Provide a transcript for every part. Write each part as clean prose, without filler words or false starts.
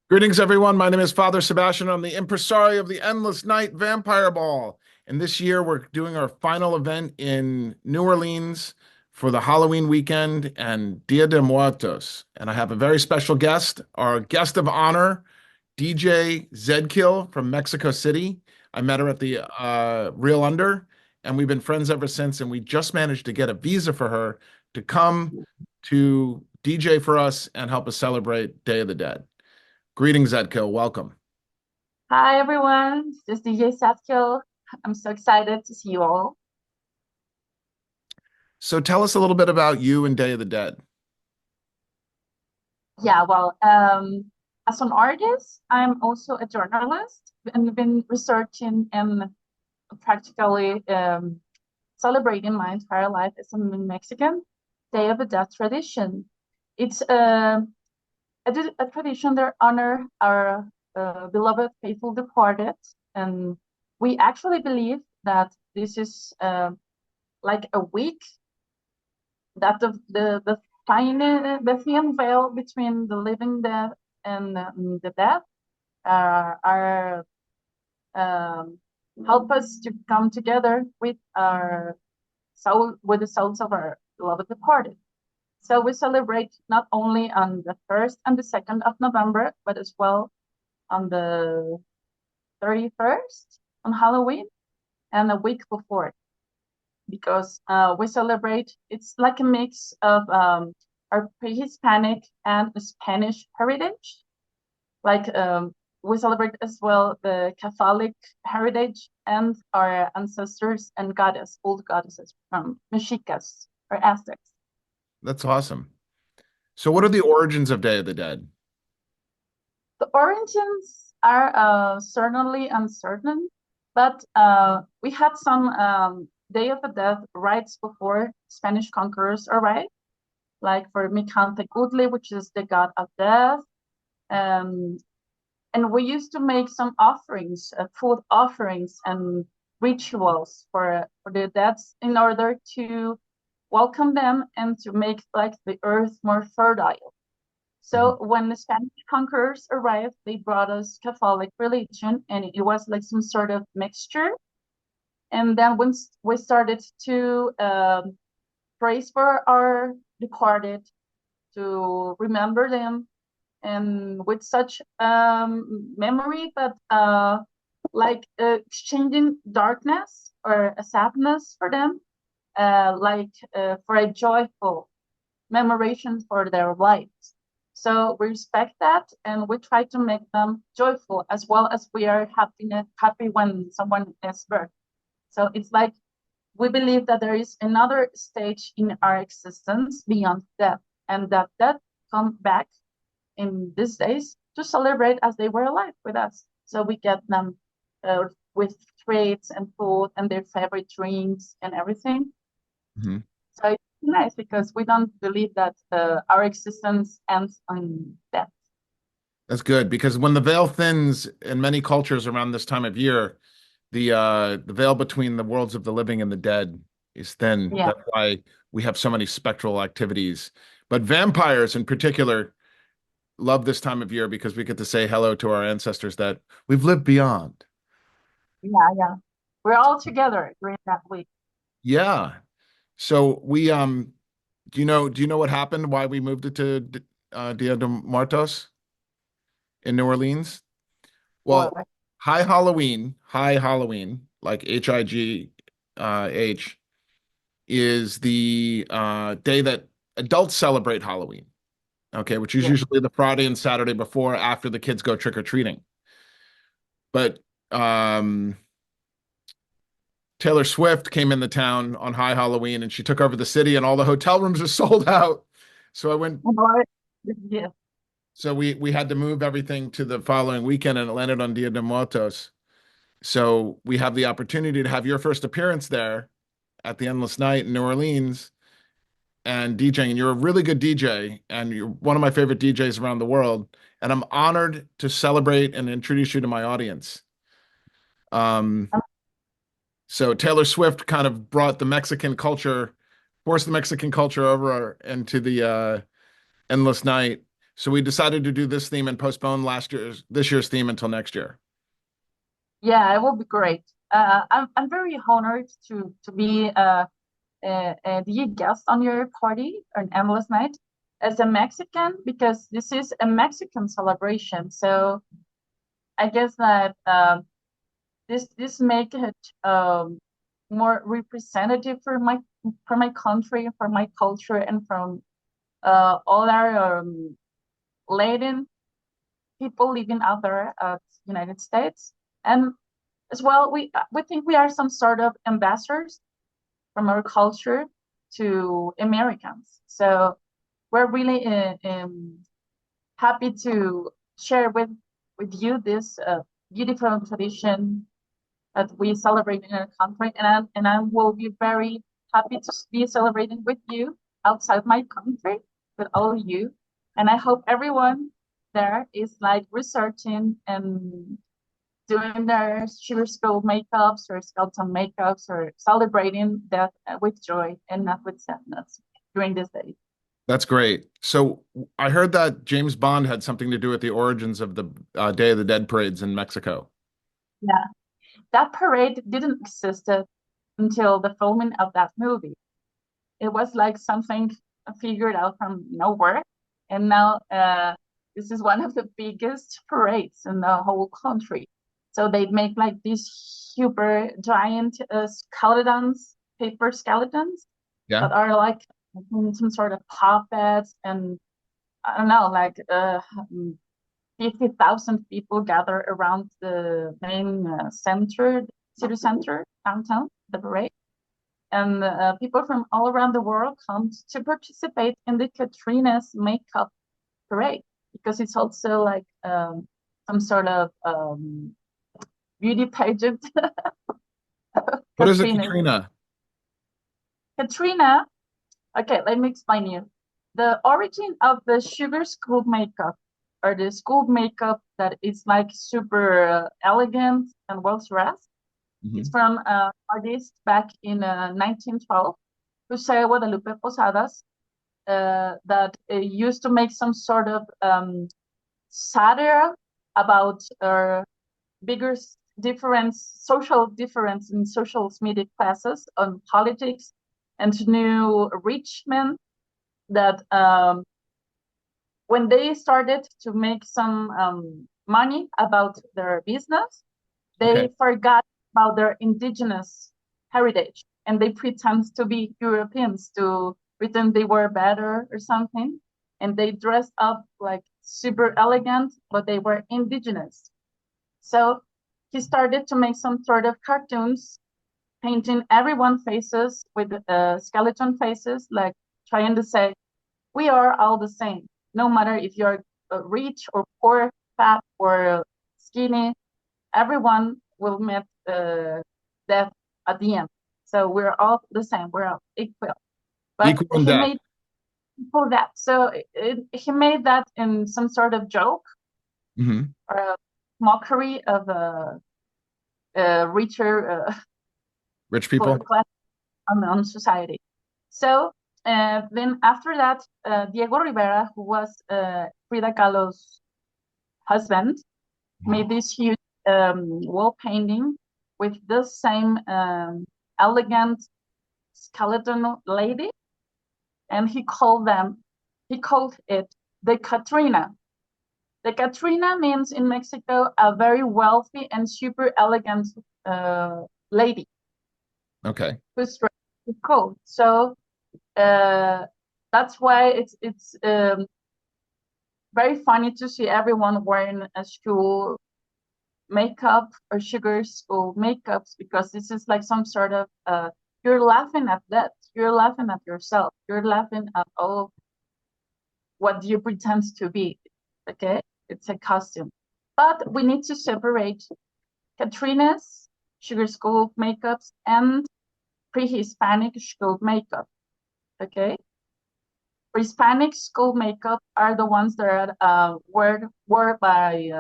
Greetings, everyone. My name is Father Sebastiaan. I'm the Impresario of the Endless Night Vampire Ball. And this year we're doing our final event in New Orleans for the Halloween weekend and Dia de Muertos. And I have a very special guest, our guest of honor, DJ Zedkiel from Mexico City. I met her at the Real Under, and we've been friends ever since. And we just managed to get a visa for her to come to DJ for us and help us celebrate Day of the Dead. Greetings, Zedkiel. Welcome. Hi everyone, this is DJ Zedkiel. I'm so excited to see you all. So tell us a little bit about you and Day of the Dead. Yeah, well, as an artist, I'm also a journalist and been researching and practically celebrating my entire life as a Mexican Day of the Dead tradition. It's a tradition that honor our beloved faithful departed, and we actually believe that this is like a week that the thin veil between the living dead and the dead are help us to come together with our soul, with the souls of our beloved departed. So we celebrate not only on the 1st and the 2nd of November, but as well on the 31st on Halloween and a week before, because we celebrate, it's like a mix of our pre-Hispanic and Spanish heritage. Like we celebrate as well the Catholic heritage and our ancestors and old goddesses from Mexicas or Aztecs. That's awesome. So what are the origins of Day of the Dead? The origins are certainly uncertain, but we had some Day of the Dead rites before Spanish conquerors arrived, like for Micantecutli, which is the god of death. Um, and we used to make some offerings, food offerings and rituals for the dead in order to welcome them and to make like the earth more fertile. Mhm. So when the Spanish conquerors arrived, they brought us Catholic religion, and it was like some sort of mixture. And then once we started to praise for our departed, to remember them, and with such memory, but like exchanging darkness or a sadness for them, for a joyful memoration for their lives. So we respect that, and we try to make them joyful as well as we are happy when someone is birth. So it's like we believe that there is another stage in our existence beyond death, and that death come back in these days to celebrate as they were alive with us. So we get them with treats and food and their favorite drinks and everything. Mhm. So it's nice because we don't believe that our existence ends on death. That's good because when the veil thins in many cultures around this time of year, the veil between the worlds of the living and the dead is thin. Yeah. That's why we have so many spectral activities. But vampires in particular love this time of year because we get to say hello to our ancestors that we've lived beyond. Yeah, yeah. We're all together during that week. Yeah. So we do you know what happened? Why we moved it to Dia de Muertos in New Orleans? Or Well, High Halloween, like High, is the day that adults celebrate Halloween. Okay, which is yeah, usually the Friday and Saturday before after the kids go trick or treating. But um, Taylor Swift came in the town on High Halloween and she took over the city and all the hotel rooms are sold out. So I went or yeah, So we had to move everything to the following weekend, and it landed on Dia de Muertos. So we have the opportunity to have your first appearance there at the Endless Night in New Orleans and DJing. And you're a really good DJ, and you're one of my favorite DJs around the world. And I'm honored to celebrate and introduce you to my audience. Um, um, so Taylor Swift kind of brought the Mexican culture, forced the Mexican culture over into the Endless Night. So we decided to do this theme and postpone this year's theme until next year. Yeah, it will be great. I'm very honored to be the guest on your party, an endless night, as a Mexican, because this is a Mexican celebration. So I guess that this make it more representative for my country, for my culture, and from all our Latin people living out there at United States. And as well, we think we are some sort of ambassadors from our culture to Americans. So we're really happy to share with you this beautiful tradition that we celebrate in our country, and I will be very happy to be celebrating with you outside my country with all of you. And I hope everyone there is like researching and doing their sugar skull makeups or skeleton makeups or celebrating death with joy and not with sadness during this day. That's great. So I heard that James Bond had something to do with the origins of the Day of the Dead parades in Mexico. Yeah, that parade didn't exist until the filming of that movie. It was like something figured out from nowhere, and now this is one of the biggest parades in the whole country. So they make like these super giant skeletons, paper skeletons Yeah. that are like some sort of puppets, and I don't know, like 50,000 people gather around the main city center, downtown, the parade. And people from all around the world come to participate in the Katrina's makeup parade because it's also like some sort of beauty pageant. What is it, Katrina. Katrina? Katrina, okay, let me explain you. The origin of the sugar school makeup or the school makeup that is like super elegant and well dressed. It's Mhm. from artist back in 1912, Jose Guadalupe Posadas, that used to make some sort of satire about bigger difference, social difference in social media classes on politics and new rich men that when they started to make some money about their business, Okay. they forgot about their indigenous heritage and they pretend to be Europeans to pretend they were better or something. And they dressed up like super elegant, but they were indigenous. So he started to make some sort of cartoons, painting everyone faces with skeleton faces, like trying to say, we are all the same, no matter if you're rich or poor, fat or skinny, everyone will meet death at the end. So we're all the same. We're all equal. But Equal in he death. made people that. So he made that in some sort of joke Hmm. or a mockery of a richer Rich people. class on society. So then after that, Diego Rivera, who was Frida Kahlo's husband, Mhm. made this huge wall painting with the same elegant skeleton lady, and he called it the Katrina. The Katrina means in Mexico a very wealthy and super elegant lady Okay. who's very cool. So uh, that's why it's very funny to see everyone wearing a school makeup or sugar school makeups because this is like some sort of you're laughing at that, you're laughing at yourself, you're laughing at all what you pretend to be. Okay, it's a costume, but we need to separate Katrina's sugar school makeups and pre-Hispanic school makeup. Okay, pre-Hispanic school makeup are the ones that are wore by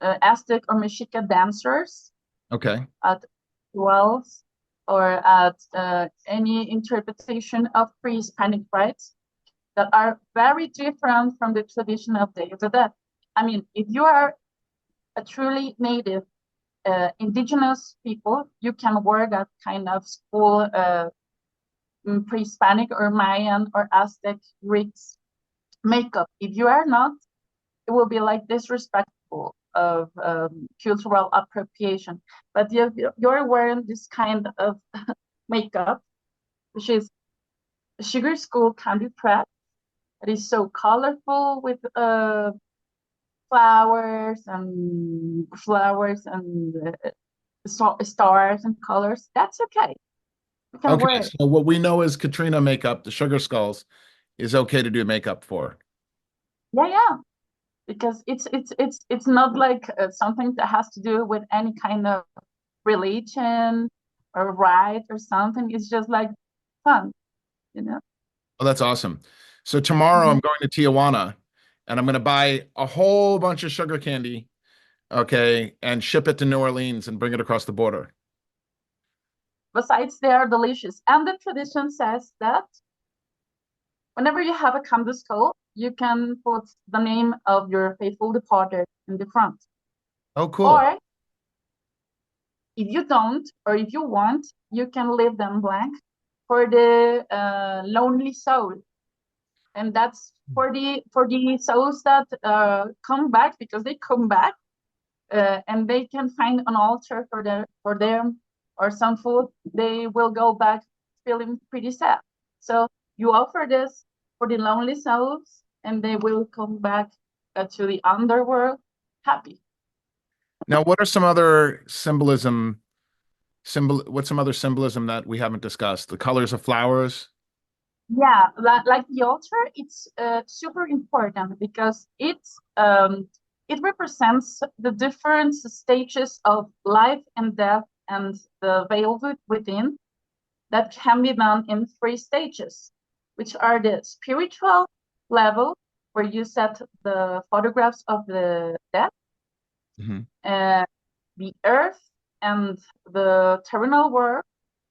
Aztec or Mexica dancers Okay. at wells or at any interpretation of pre-Hispanic rites that are very different from the tradition of Day of the Dead. I mean, if you are a truly native indigenous people, you can wear that kind of full pre-Hispanic or Mayan or Aztec Greeks makeup. If you are not, it will be like disrespectful of cultural appropriation. But if you're wearing this kind of makeup, which is sugar skull candy prep, it is so colorful with flowers and stars and colors. That's okay. You can wear Okay, it. so what we know as Katrina makeup, the sugar skulls, is okay to do makeup for. Yeah, yeah. Because it's not like something that has to do with any kind of religion or rite or something. It's just like fun, you know. Oh, that's awesome. So tomorrow I'm Mhm. going to Tijuana and I'm going to buy a whole bunch of sugar candy, okay, and ship it to New Orleans and bring it across the border. Besides, they are delicious, and the tradition says that whenever you have a candle skull, you can put the name of your faithful departed in the front. Oh, cool. Or if you don't, or if you want, you can leave them blank for the lonely soul, and that's for the souls that come back because they come back, and they can find an altar for them or some food. They will go back feeling pretty sad. So you offer this for the lonely souls, and they will come back to the underworld happy. Now, what are some other what's some other symbolism that we haven't discussed? The colors of flowers? Yeah, like the altar, it's super important because it represents the different stages of life and death and the veil within that can be done in three stages, which are the spiritual level, where you set the photographs of the dead, Hmm. uh, the earth, and the terrenal world,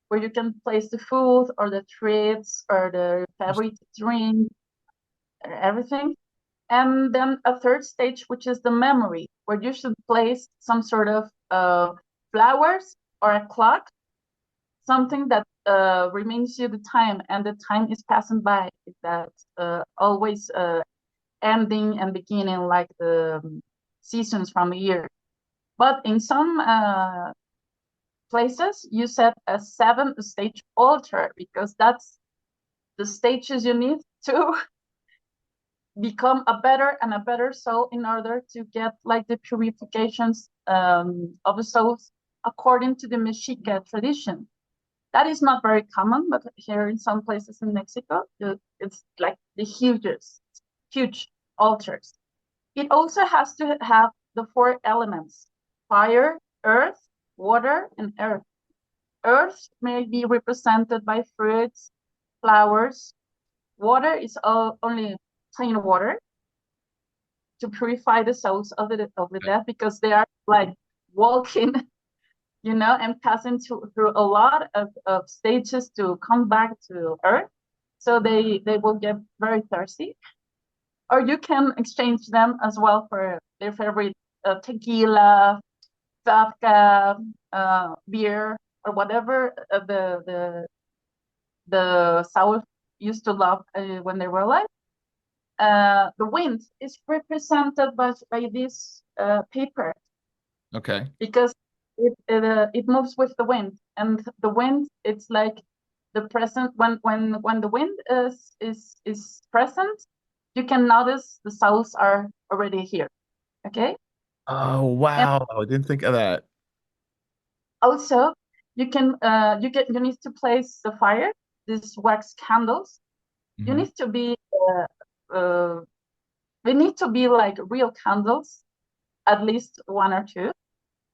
where you can place the food or the treats or the favorite drink, everything. And then a third stage, which is the memory, where you should place some sort of flowers or a clock, something that reminds you the time, and the time is passing by. That always ending and beginning like the seasons from a year. But in some places, you set a 7-stage altar because that's the stages you need to become a better and a better soul in order to get like the purifications of the souls according to the Mexica tradition. That is not very common, but here in some places in Mexico, it's like the huge altars. It also has to have the four elements: fire, earth, water, and earth. Earth may be represented by fruits, flowers. Water is only plain water to purify the souls of the dead because they are like walking, and passing through a lot of stages to come back to Earth. So they will get very thirsty. Or you can exchange them as well for their favorite tequila, vodka, beer, or whatever the soul used to love when they were alive. The wind is represented by this paper Okay. because it moves with the wind, and the wind, it's like the present. When the wind is present, you can notice the souls are already here. Okay. Oh, And wow. I didn't think of that. also you need to place the fire, these wax candles. You Hmm. need to be they need to be like real candles, at least one or two,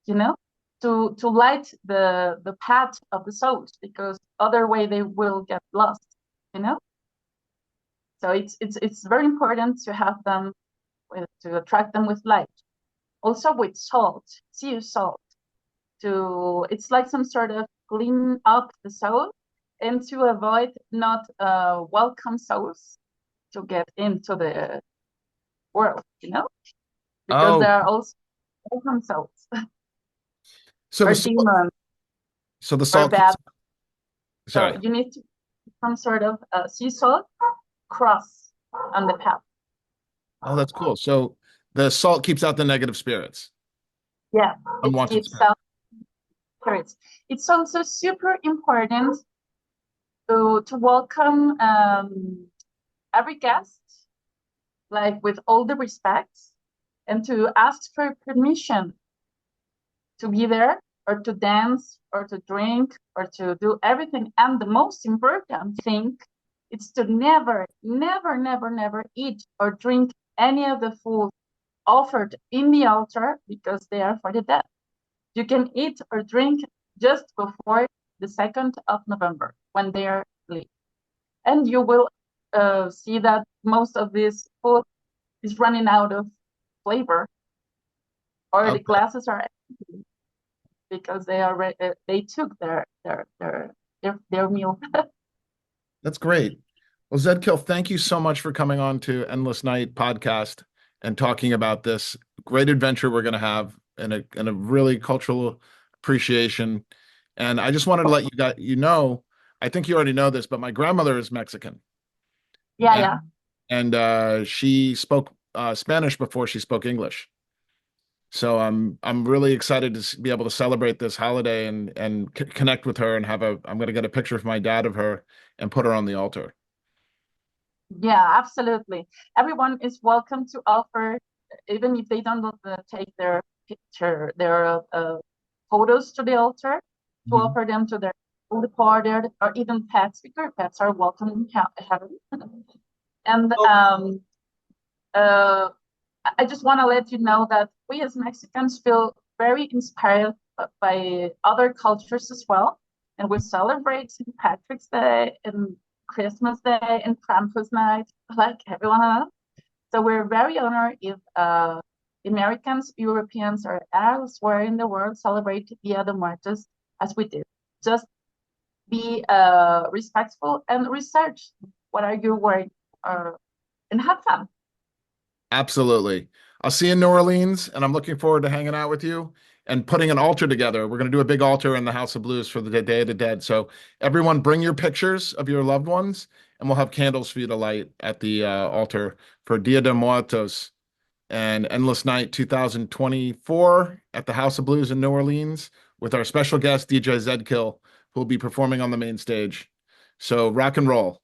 you know, to light the path of the souls, because other way they will get lost, you know. So it's very important to have them to attract them with light. Also with salt, sea salt, to it's like some sort of clean up the soul, and to avoid not welcome souls to get into the world, you know, because Oh, there are also some souls so or demons the or salt keeps, bad. So sorry. you need to some sort of sea salt cross on the path. Oh, that's cool. So the salt keeps out the negative spirits, Yeah, unwanted it's spirits. spirits. It's also super important to welcome every guest, like with all the respect, and to ask for permission to be there or to dance or to drink or to do everything. And the most important thing is to never, never, never, never eat or drink any of the food offered in the altar because they are for the dead. You can eat or drink just before the 2nd of November when they are late. And you will see that most of this food is running out of flavor or the Okay, glasses are empty because they took their meal. that's great. Well, Zedkiel, thank you so much for coming on to Endless Night podcast and talking about this great adventure we're going to have and a really cultural appreciation. And I just wanted to let know, I think you already know this, but my grandmother is Mexican, Yeah, and yeah. she spoke Spanish before she spoke English. So I'm really excited to be able to celebrate this holiday and connect with her and I'm going to get a picture of my dad of her and put her on the altar. Yeah, absolutely. Everyone is welcome to offer, even if they don't want to take their picture, their photos to the altar, to Mhm. offer them to their older partner or even pets, because pets are welcome in heaven. And uh, I just want to let you know that we as Mexicans feel very inspired by other cultures as well. And we celebrate St. Patrick's Day and Christmas Day and Krampus Night, like everyone else. So we're very honored if Americans, Europeans, or elsewhere in the world celebrate Dia de Muertos as we do. Just be respectful and research what are you wearing and have fun. Absolutely. I'll see you in New Orleans, and I'm looking forward to hanging out with you and putting an altar together. We're going to do a big altar in the House of Blues for the Day of the Dead. So everyone, bring your pictures of your loved ones, and we'll have candles for you to light at the altar for Dia de Muertos and Endless Night 2024 at the House of Blues in New Orleans with our special guest DJ Zedkill, who will be performing on the main stage. So rock and roll.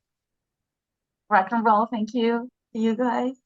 Rock and roll. Thank you. See you guys.